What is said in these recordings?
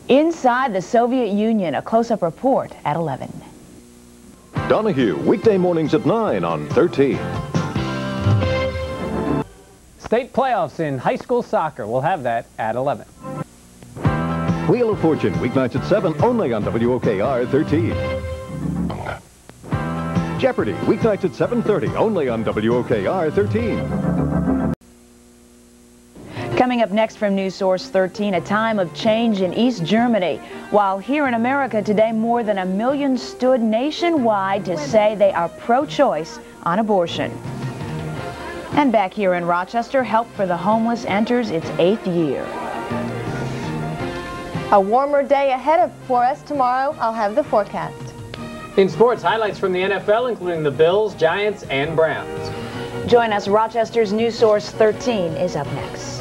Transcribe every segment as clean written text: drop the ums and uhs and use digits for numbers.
Inside the Soviet Union, a close-up report at 11. Donahue, weekday mornings at 9 on 13. State playoffs in high school soccer. We'll have that at 11. Wheel of Fortune, weeknights at 7, only on WOKR 13. Jeopardy, weeknights at 7:30, only on WOKR 13. Coming up next from News Source 13, a time of change in East Germany. While here in America today, more than 1 million stood nationwide to say they are pro-choice on abortion. And back here in Rochester, Help for the Homeless enters its 8th year. A warmer day ahead for us tomorrow. I'll have the forecast. In sports, highlights from the NFL, including the Bills, Giants, and Browns. Join us. Rochester's News Source 13 is up next.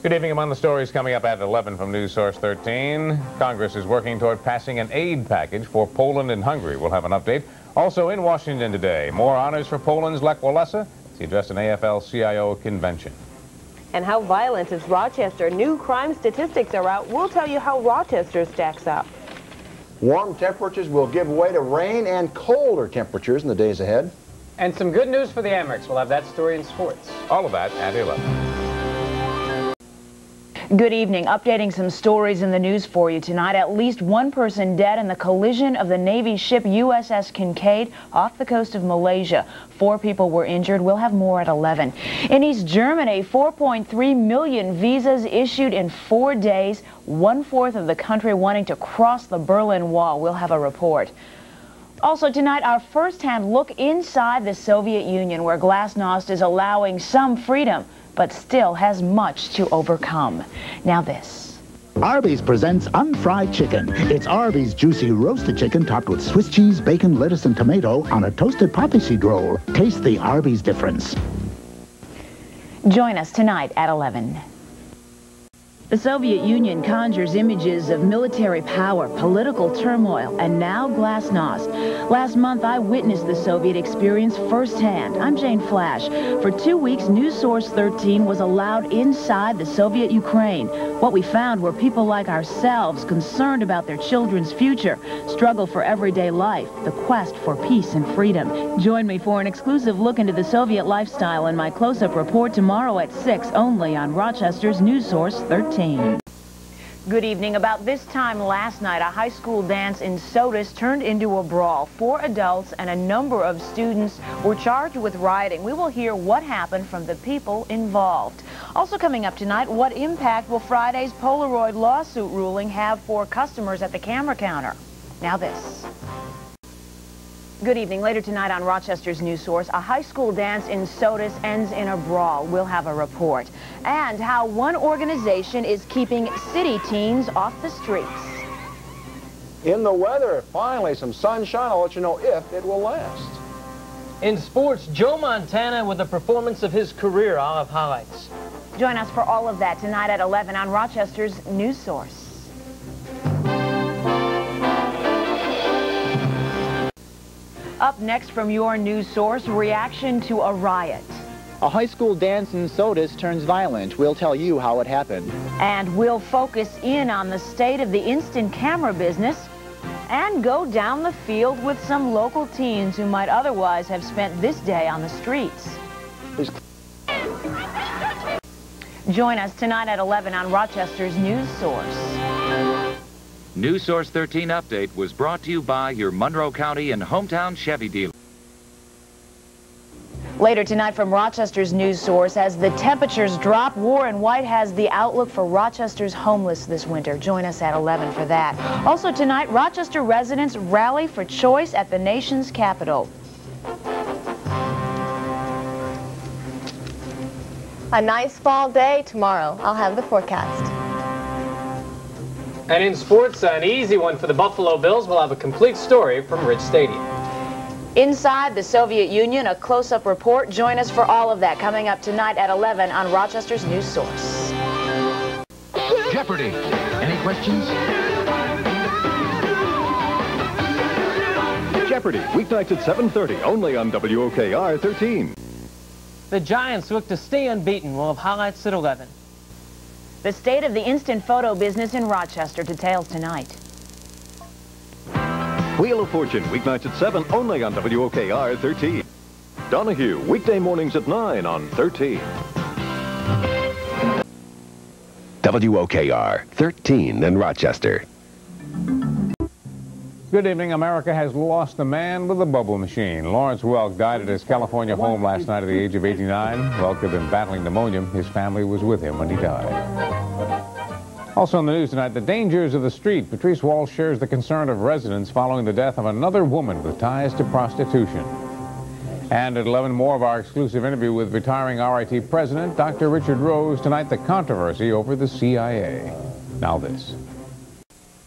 Good evening. Among the stories coming up at 11 from News Source 13, Congress is working toward passing an aid package for Poland and Hungary. We'll have an update. Also in Washington today, more honors for Poland's Lech Walesa as he addressed an AFL-CIO convention. And how violent is Rochester? New crime statistics are out. We'll tell you how Rochester stacks up. Warm temperatures will give way to rain and colder temperatures in the days ahead. And some good news for the Amerks. We'll have that story in sports. All of that at 11. Good evening. Updating some stories in the news for you tonight. At least one person dead in the collision of the Navy ship USS Kincaid off the coast of Malaysia. 4 people were injured. We'll have more at 11. In East Germany, 4.3 million visas issued in 4 days. 1/4 of the country wanting to cross the Berlin Wall. We'll have a report. Also tonight, our first-hand look inside the Soviet Union, where Glasnost is allowing some freedom, but still has much to overcome. Now this. Arby's presents Unfried Chicken. It's Arby's juicy roasted chicken topped with Swiss cheese, bacon, lettuce, and tomato on a toasted poppy seed roll. Taste the Arby's difference. Join us tonight at 11. The Soviet Union conjures images of military power, political turmoil, and now Glasnost. Last month, I witnessed the Soviet experience firsthand. I'm Jane Flash. For 2 weeks, News Source 13 was allowed inside the Soviet Ukraine. What we found were people like ourselves, concerned about their children's future, struggle for everyday life, the quest for peace and freedom. Join me for an exclusive look into the Soviet lifestyle in my close-up report tomorrow at 6, only on Rochester's News Source 13. Good evening. About this time last night, a high school dance in Sodus turned into a brawl. 4 adults and a number of students were charged with rioting. We will hear what happened from the people involved. Also coming up tonight, what impact will Friday's Polaroid lawsuit ruling have for customers at the camera counter? Now this. Good evening. Later tonight on Rochester's News Source, a high school dance in Sodus ends in a brawl. We'll have a report. And how one organization is keeping city teens off the streets. In the weather, finally some sunshine. I'll let you know if it will last. In sports, Joe Montana with a performance of his career. I'll have highlights. Join us for all of that tonight at 11 on Rochester's News Source. Up next from your News Source, reaction to a riot. A high school dance in Sodus turns violent. We'll tell you how it happened. And we'll focus in on the state of the instant camera business and go down the field with some local teens who might otherwise have spent this day on the streets. Join us tonight at 11 on Rochester's News Source. News Source 13 update was brought to you by your Monroe County and hometown Chevy dealer. Later tonight from Rochester's News Source, as the temperatures drop, Warren White has the outlook for Rochester's homeless this winter. Join us at 11 for that. Also tonight, Rochester residents rally for choice at the nation's capital. A nice fall day tomorrow. I'll have the forecast. And in sports, an easy one for the Buffalo Bills. We'll have a complete story from Rich Stadium. Inside the Soviet Union, a close-up report. Join us for all of that coming up tonight at 11 on Rochester's News Source. Jeopardy! Any questions? Jeopardy! Weeknights at 7:30, only on WOKR 13. The Giants look to stay unbeaten. We'll have highlights at 11. The state of the instant photo business in Rochester details tonight. Wheel of Fortune, weeknights at 7, only on WOKR 13. Donahue, weekday mornings at 9 on 13. WOKR 13 in Rochester. Good evening. America has lost the man with the bubble machine. Lawrence Welk died at his California home last night at the age of 89. Welk had been battling pneumonia. His family was with him when he died. Also on the news tonight, the dangers of the street. Patrice Walsh shares the concern of residents following the death of another woman with ties to prostitution. And at 11, more of our exclusive interview with retiring RIT President Dr. Richard Rose. Tonight, the controversy over the CIA. Now this.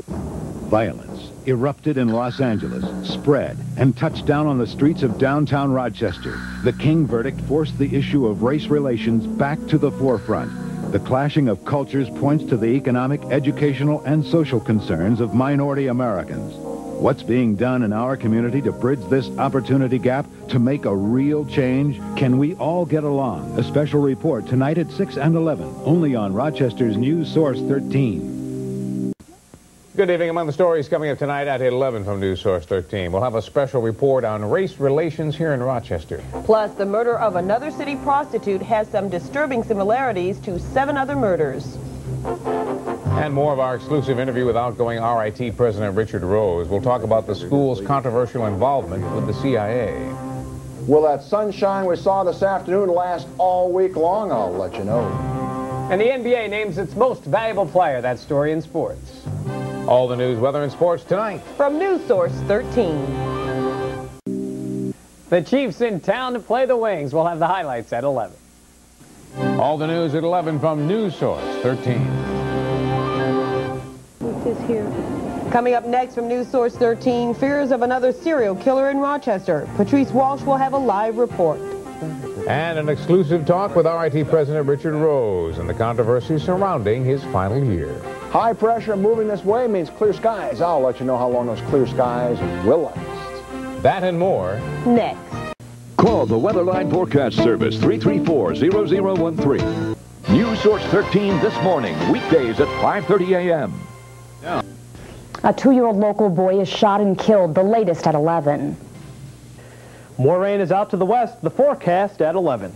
Violence erupted in Los Angeles, spread, and touched down on the streets of downtown Rochester. The King verdict forced the issue of race relations back to the forefront. The clashing of cultures points to the economic, educational, and social concerns of minority Americans. What's being done in our community to bridge this opportunity gap to make a real change? Can we all get along? A special report tonight at 6 and 11, only on Rochester's News Source 13. Good evening. Among the stories coming up tonight at 11 from News Source 13. We'll have a special report on race relations here in Rochester. Plus, the murder of another city prostitute has some disturbing similarities to 7 other murders. And more of our exclusive interview with outgoing RIT President Richard Rose. We'll talk about the school's controversial involvement with the CIA. Will that sunshine we saw this afternoon last all week long? I'll let you know. And the NBA names its most valuable player. That story in sports. All the news, weather, and sports tonight. From News Source 13. The Chiefs in town to play the Wings. We'll have the highlights at 11. All the news at 11 from News Source 13. Here. Coming up next from News Source 13, fears of another serial killer in Rochester. Patrice Walsh will have a live report. And an exclusive talk with RIT President Richard Rose and the controversy surrounding his final year. High pressure moving this way means clear skies. I'll let you know how long those clear skies will last. That and more next. Call the Weatherline Forecast Service, 334-0013. News Source 13 this morning, weekdays at 5:30 a.m. A 2-year-old local boy is shot and killed, the latest at 11. More rain is out to the west, the forecast at 11.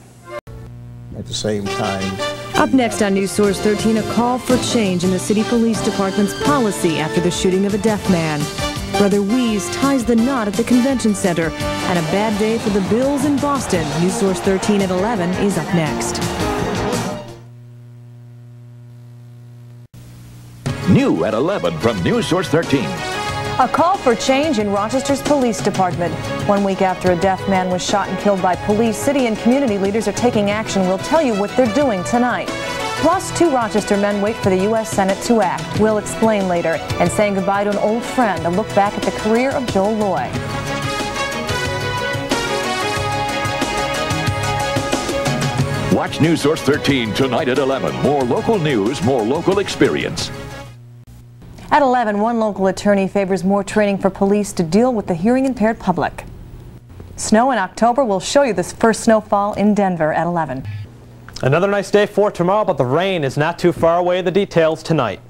At the same time. Up next on News Source 13, a call for change in the city police department's policy after the shooting of a deaf man. Brother Weeze ties the knot at the convention center. And a bad day for the Bills in Boston. News Source 13 at 11 is up next. New at 11 from News Source 13. A call for change in Rochester's police department. 1 week after a deaf man was shot and killed by police, city and community leaders are taking action. We'll tell you what they're doing tonight. Plus, 2 Rochester men wait for the U.S. Senate to act. We'll explain later. And saying goodbye to an old friend, a look back at the career of Joel Loy. Watch News Source 13 tonight at 11. More local news, more local experience. At 11, one local attorney favors more training for police to deal with the hearing-impaired public. Snow in October. We'll show you this first snowfall in Denver at 11. Another nice day for tomorrow, but the rain is not too far away. The details tonight.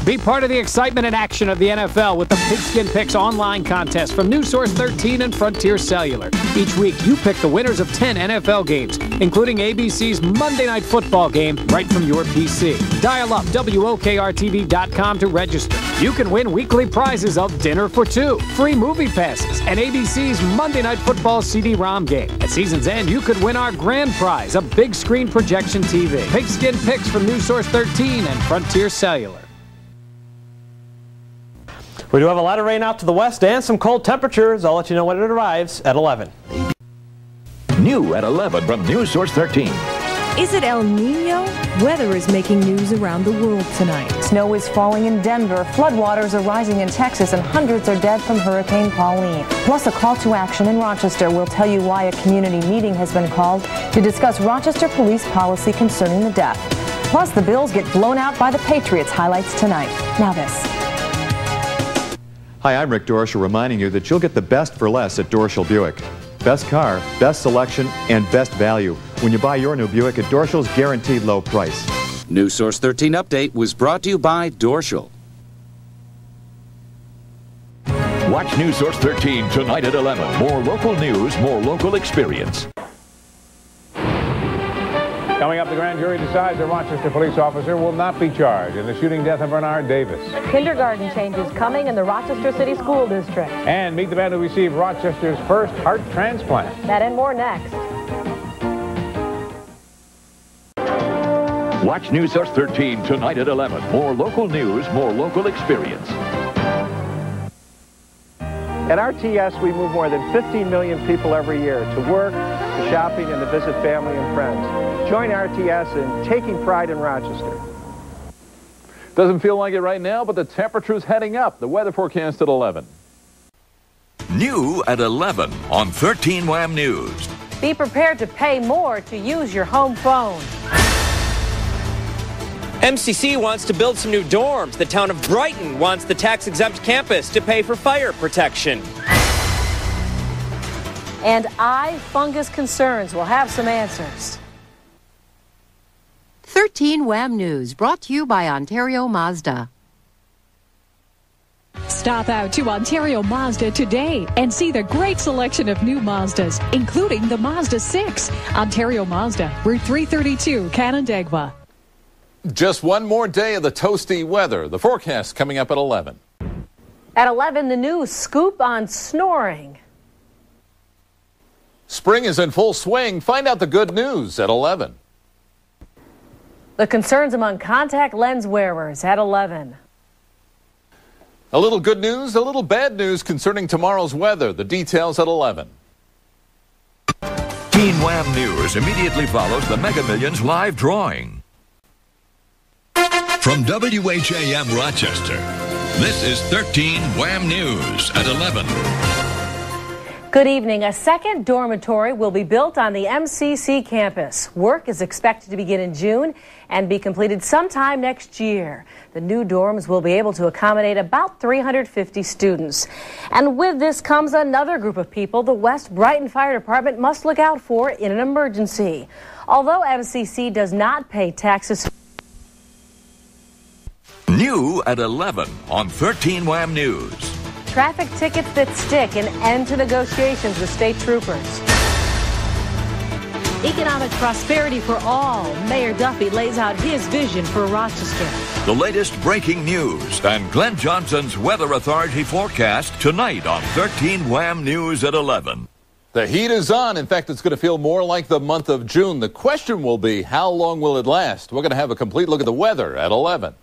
Be part of the excitement and action of the NFL with the Pigskin Picks online contest from News Source 13 and Frontier Cellular. Each week, you pick the winners of 10 NFL games, including ABC's Monday Night Football game, right from your PC. Dial up WOKR-TV.com to register. You can win weekly prizes of dinner for 2, free movie passes, and ABC's Monday Night Football CD-ROM game. At season's end, you could win our grand prize, a big screen projection TV. Pigskin Picks from News Source 13 and Frontier Cellular. We do have a lot of rain out to the west and some cold temperatures. I'll let you know when it arrives at 11. New at 11 from News Source 13. Is it El Nino? Weather is making news around the world tonight. Snow is falling in Denver, floodwaters are rising in Texas, and hundreds are dead from Hurricane Pauline. Plus, a call to action in Rochester. We'll tell you why a community meeting has been called to discuss Rochester police policy concerning the deaf. Plus, the Bills get blown out by the Patriots. Highlights tonight. Now this. Hi, I'm Rick Dorschel, reminding you that you'll get the best for less at Dorschel Buick. Best car, best selection, and best value when you buy your new Buick at Dorschel's guaranteed low price. News Source 13 Update was brought to you by Dorschel. Watch News Source 13 tonight at 11. More local news, more local experience. Coming up, the grand jury decides a Rochester police officer will not be charged in the shooting death of Bernard Davis. Kindergarten changes coming in the Rochester City School District. And meet the man who received Rochester's first heart transplant. That and more next. Watch News Source 13 tonight at 11. More local news, more local experience. At RTS, we move more than 15 million people every year to work, to shopping, and to visit family and friends. Join RTS in taking pride in Rochester. Doesn't feel like it right now, but the temperature's heading up. The weather forecast at 11. New at 11 on 13 WHAM News. Be prepared to pay more to use your home phone. MCC wants to build some new dorms. The town of Brighton wants the tax-exempt campus to pay for fire protection. And eye fungus concerns will have some answers. 13 WHAM News, brought to you by Ontario Mazda. Stop out to Ontario Mazda today and see the great selection of new Mazdas, including the Mazda 6. Ontario Mazda, Route 332, Canandaigua. Just one more day of the toasty weather. The forecast coming up at 11. At 11, the new scoop on snoring. Spring is in full swing. Find out the good news at 11. The concerns among contact lens wearers at 11. A little good news, a little bad news concerning tomorrow's weather. The details at 11. Teen WHAM News immediately follows the Mega Millions live drawing. From WHAM Rochester, this is 13 WHAM News at 11. Good evening. A second dormitory will be built on the MCC campus. Work is expected to begin in June and be completed sometime next year. The new dorms will be able to accommodate about 350 students. And with this comes another group of people the West Brighton Fire Department must look out for in an emergency. Although MCC does not pay taxes. New at 11 on 13 WHAM News. Traffic tickets that stick and end to negotiations with state troopers. Economic prosperity for all. Mayor Duffy lays out his vision for Rochester. The latest breaking news and Glenn Johnson's Weather Authority forecast tonight on 13 WHAM News at 11. The heat is on. In fact, it's going to feel more like the month of June. The question will be, how long will it last? We're going to have a complete look at the weather at 11.